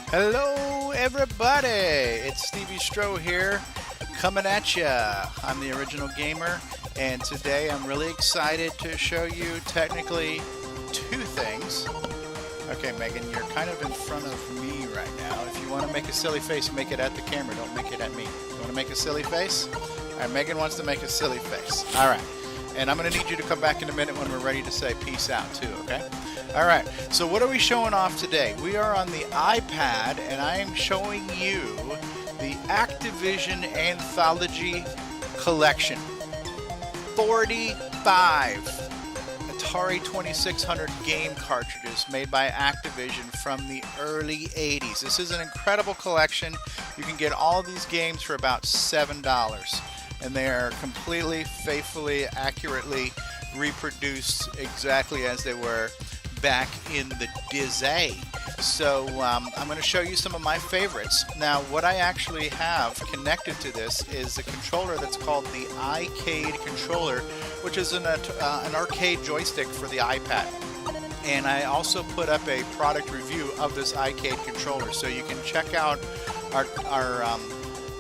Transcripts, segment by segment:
Hello everybody, it's Stevie Stroh here, coming at ya. I'm the Original Gamer, and today I'm really excited to show you technically two things. Okay, Megan, you're kind of in front of me right now. If you want to make a silly face, make it at the camera, don't make it at me. You want to make a silly face? Alright, Megan wants to make a silly face. Alright, and I'm going to need you to come back in a minute when we're ready to say peace out too, okay? Alright, so what are we showing off today? We are on the iPad, and I am showing you the Activision Anthology collection. 45 Atari 2600 game cartridges made by Activision from the early 80s. This is an incredible collection. You can get all these games for about $7, and they are completely, faithfully, accurately reproduced exactly as they were back in the day. So I'm going to show you some of my favorites. Now, what I actually have connected to this is a controller that's called the iCade controller, which is an arcade joystick for the iPad. And I also put up a product review of this iCade controller, so you can check out our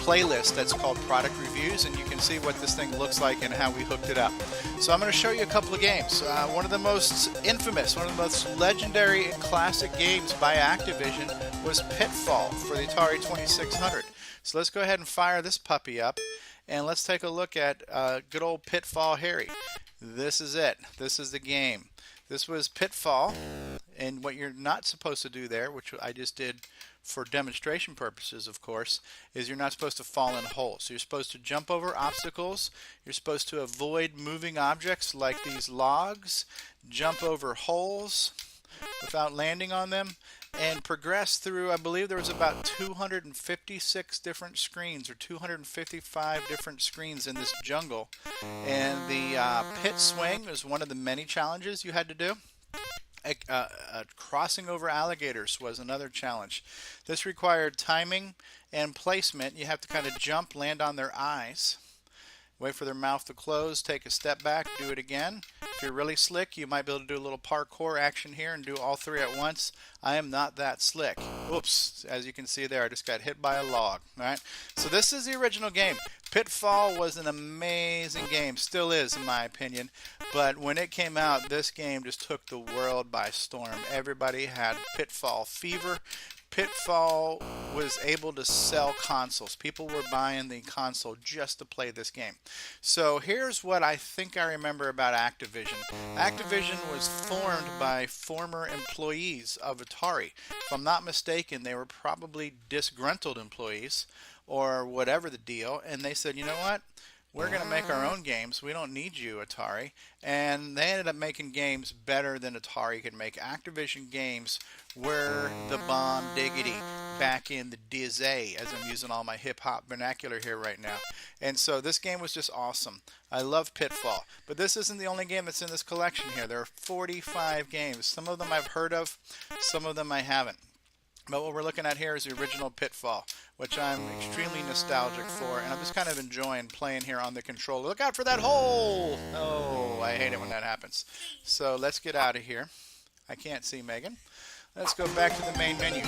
playlist that's called Product Reviews, and you can see what this thing looks like and how we hooked it up. So I'm going to show you a couple of games. One of the most infamous, one of the most legendary and classic games by Activision was Pitfall for the Atari 2600. So let's go ahead and fire this puppy up, and let's take a look at good old Pitfall Harry. This is it. This is the game. This was Pitfall, and what you're not supposed to do there, which I just did for demonstration purposes, of course, is you're not supposed to fall in holes. So you're supposed to jump over obstacles, you're supposed to avoid moving objects like these logs, jump over holes without landing on them, and progress through, I believe there was about 256 different screens, or 255 different screens in this jungle. And the pit swing was one of the many challenges you had to do. Crossing over alligators was another challenge. This required timing and placement. You have to kind of jump, land on their eyes, wait for their mouth to close, take a step back, do it again. If you're really slick, you might be able to do a little parkour action here and do all three at once. I am not that slick. Oops, as you can see there, I just got hit by a log. All right, so this is the original game. Pitfall was an amazing game, still is in my opinion, but when it came out, this game just took the world by storm. Everybody had Pitfall fever. Pitfall was able to sell consoles. People were buying the console just to play this game. So here's what I think I remember about Activision. Activision was formed by former employees of Atari. If I'm not mistaken, they were probably disgruntled employees or whatever the deal, and they said, you know what? We're going to make our own games. We don't need you, Atari. And they ended up making games better than Atari could make. Activision games were the bomb diggity back in the day, as I'm using all my hip-hop vernacular here right now. And so this game was just awesome. I love Pitfall. But this isn't the only game that's in this collection here. There are 45 games. Some of them I've heard of, some of them I haven't. But what we're looking at here is the original Pitfall, which I'm extremely nostalgic for, and I'm just kind of enjoying playing here on the controller. Look out for that hole! Oh, I hate it when that happens. So let's get out of here. I can't see Megan. Let's go back to the main menu.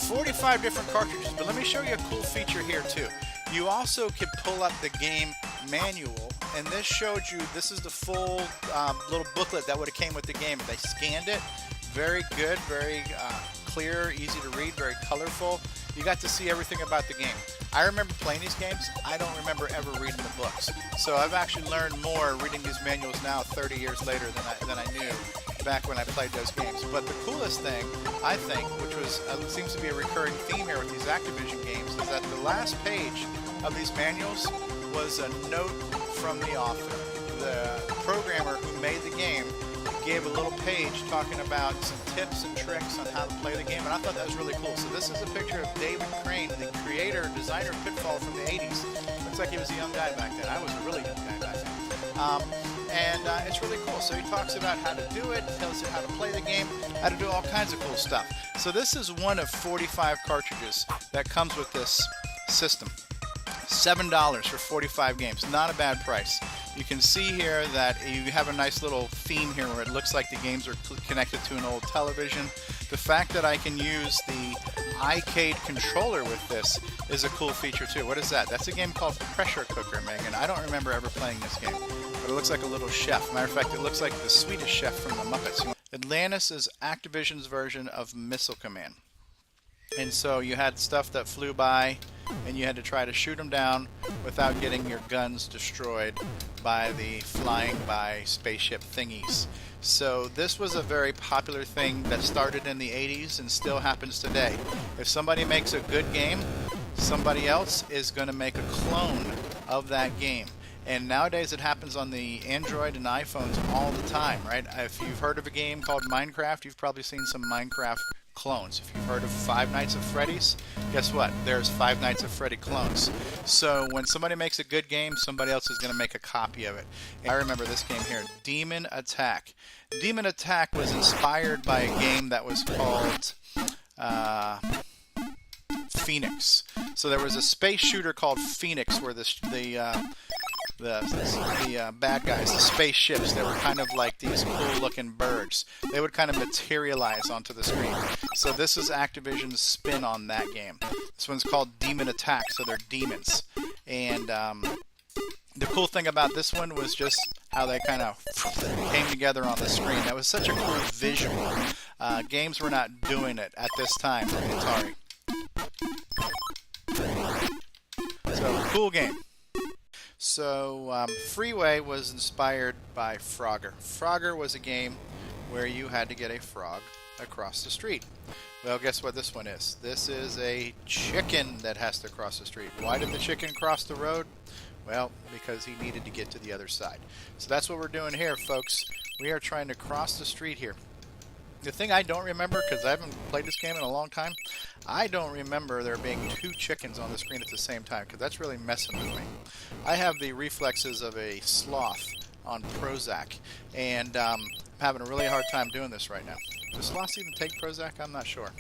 45 different cartridges, but let me show you a cool feature here too. You also could pull up the game manual, and this showed you, this is the full little booklet that would have came with the game. They scanned it. Very good, very clear, easy to read, very colorful. You got to see everything about the game. I remember playing these games. I don't remember ever reading the books. So I've actually learned more reading these manuals now 30 years later than I knew back when I played those games. But the coolest thing, I think, which was seems to be a recurring theme here with these Activision games, is that the last page of these manuals was a note from the author. The programmer who made the game gave a little page talking about some tips and tricks on how to play the game, and I thought that was really cool. So this is a picture of David Crane, the creator, designer of Pitfall from the 80s. Looks like he was a young guy back then. I was a really young guy back then. And it's really cool. So he talks about how to do it, tells you how to play the game, how to do all kinds of cool stuff. So this is one of 45 cartridges that comes with this system. $7 for 45 games. Not a bad price. You can see here that you have a nice little theme here where it looks like the games are connected to an old television. The fact that I can use the iCade controller with this is a cool feature too. What is that? That's a game called Pressure Cooker, Megan. I don't remember ever playing this game, but it looks like a little chef. Matter of fact, it looks like the Swedish chef from the Muppets. Atlantis is Activision's version of Missile Command. And so you had stuff that flew by, and you had to try to shoot them down without getting your guns destroyed by the flying by spaceship thingies. So this was a very popular thing that started in the 80s and still happens today. If somebody makes a good game, somebody else is going to make a clone of that game. And nowadays it happens on the Android and iPhones all the time, right? If you've heard of a game called Minecraft, you've probably seen some Minecraft clones. If you've heard of Five Nights at Freddy's, guess what? There's Five Nights at Freddy clones. So when somebody makes a good game, somebody else is going to make a copy of it. And I remember this game here, Demon Attack. Demon Attack was inspired by a game that was called Phoenix. So there was a space shooter called Phoenix where the bad guys, the spaceships, they were kind of like these cool looking birds. They would kind of materialize onto the screen. So this is Activision's spin on that game. This one's called Demon Attack, so they're demons. And the cool thing about this one was just how they kind of came together on the screen. That was such a cool visual. Games were not doing it at this time on Atari. So, cool game. So, Freeway was inspired by Frogger. Frogger was a game where you had to get a frog across the street. Well, guess what this one is? This is a chicken that has to cross the street. Why did the chicken cross the road? Well, because he needed to get to the other side. So that's what we're doing here, folks. We are trying to cross the street here. The thing I don't remember, because I haven't played this game in a long time, I don't remember there being two chickens on the screen at the same time, because that's really messing with me. I have the reflexes of a sloth on Prozac, and I'm having a really hard time doing this right now. Do sloths even take Prozac? I'm not sure.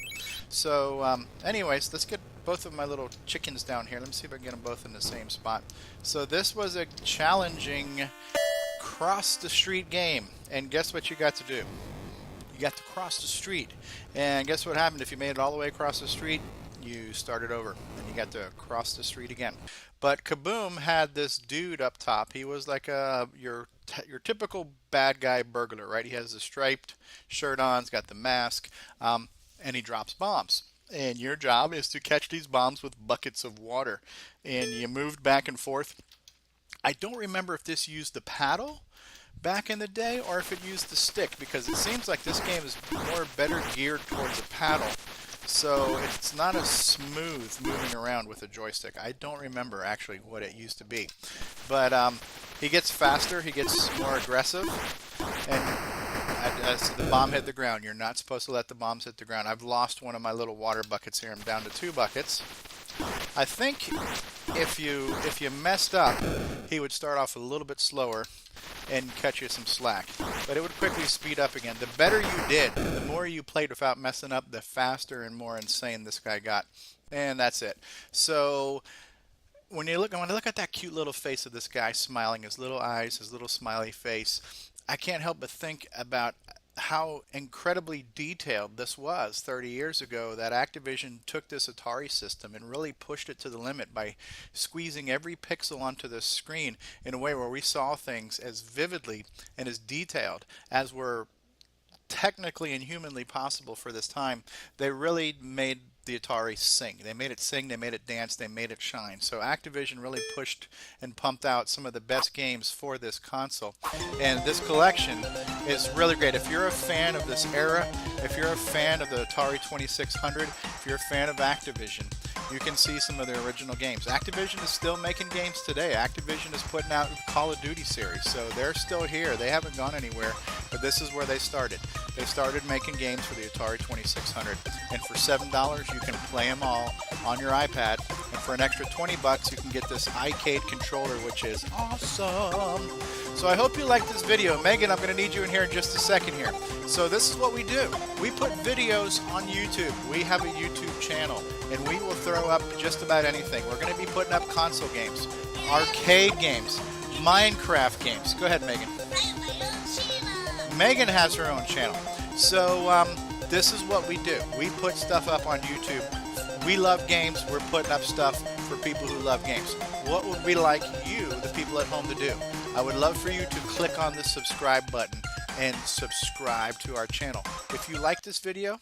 So, anyways, let's get both of my little chickens down here. Let me see if I can get them both in the same spot. So this was a challenging cross-the-street game, and guess what you got to do? You got to cross the street. And guess what happened? If you made it all the way across the street, you started over. And you got to cross the street again. But Kaboom had this dude up top. He was like your typical bad guy burglar, right? He has the striped shirt on, he's got the mask, and he drops bombs. And your job is to catch these bombs with buckets of water. And you moved back and forth. I don't remember if this used the paddle back in the day or if it used the stick, because it seems like this game is better geared towards a paddle, so it's not as smooth moving around with a joystick. I don't remember actually what it used to be, but he gets faster, he gets more aggressive, and as the bomb hit the ground, you're not supposed to let the bombs hit the ground. I've lost one of my little water buckets here. I'm down to 2 buckets. I think if you messed up, he would start off a little bit slower and cut you some slack, but it would quickly speed up again. The better you did, the more you played without messing up, the faster and more insane this guy got. And that's it. So when I look at that cute little face of this guy smiling, his little eyes, his little smiley face, I can't help but think about how incredibly detailed this was 30 years ago, that Activision took this Atari system and really pushed it to the limit by squeezing every pixel onto the screen in a way where we saw things as vividly and as detailed as were technically and humanly possible for this time. They really made the Atari sing. They made it sing, they made it dance, they made it shine. So Activision really pushed and pumped out some of the best games for this console. And this collection is really great. If you're a fan of this era, if you're a fan of the Atari 2600, if you're a fan of Activision, you can see some of their original games. Activision is still making games today. Activision is putting out Call of Duty series, so they're still here. They haven't gone anywhere, but this is where they started. They started making games for the Atari 2600, and for $7 you can play them all on your iPad, and for an extra $20 you can get this iCade controller, which is awesome. So I hope you liked this video. Megan, I'm going to need you in here in just a second here. So this is what we do. We put videos on YouTube. We have a YouTube channel, and we will throw up just about anything. We're going to be putting up console games, arcade games, Minecraft games. Go ahead, Megan. Megan has her own channel. So this is what we do. We put stuff up on YouTube. We love games. We're putting up stuff for people who love games. What would we like you, the people at home, to do? I would love for you to click on the subscribe button and subscribe to our channel. If you like this video,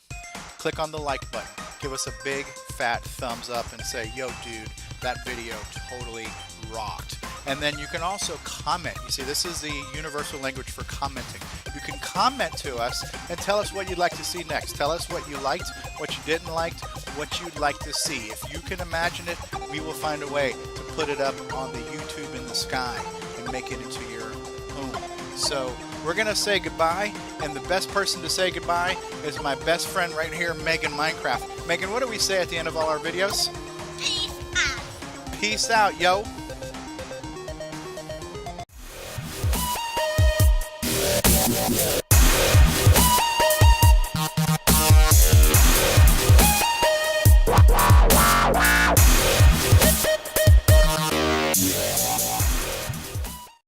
click on the like button. Give us a big fat thumbs up and say, yo dude, that video totally rocked. And then you can also comment. You see, this is the universal language for commenting. You can comment to us and tell us what you'd like to see next. Tell us what you liked, what you didn't like, what you'd like to see. If you can imagine it, we will find a way to put it up on the YouTube in the sky and make it into your home. So we're going to say goodbye, and the best person to say goodbye is my best friend right here, Megan Minecraft. Megan, what do we say at the end of all our videos? Peace out. Peace out, yo.